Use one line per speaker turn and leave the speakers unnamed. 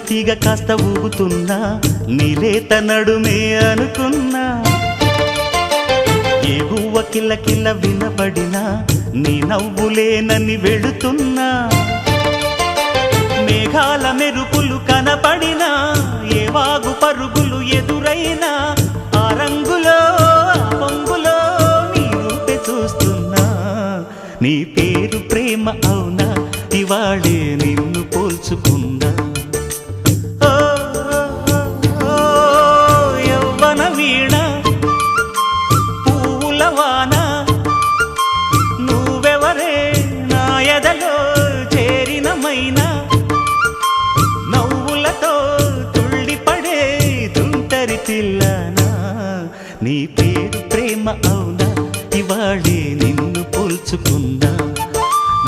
తీగ కాస్త ఊగుతున్నా నీలేత నడుమే అనుకున్నా ఏ గువ్వ కిల్ల కిల్ల వినబడినా నీ నవ్వులేనని వెళుతున్నా మేఘాల మెరుపులు కనపడినా ఏ వాగు పరుగులు ఎదురైనా ఆ రంగులో ఆ పొంగులో నీ రూపే చూస్తున్నా నీ పేరు ప్రేమ అవునా ఇవాళే నిన్ను పోల్చుకున్నా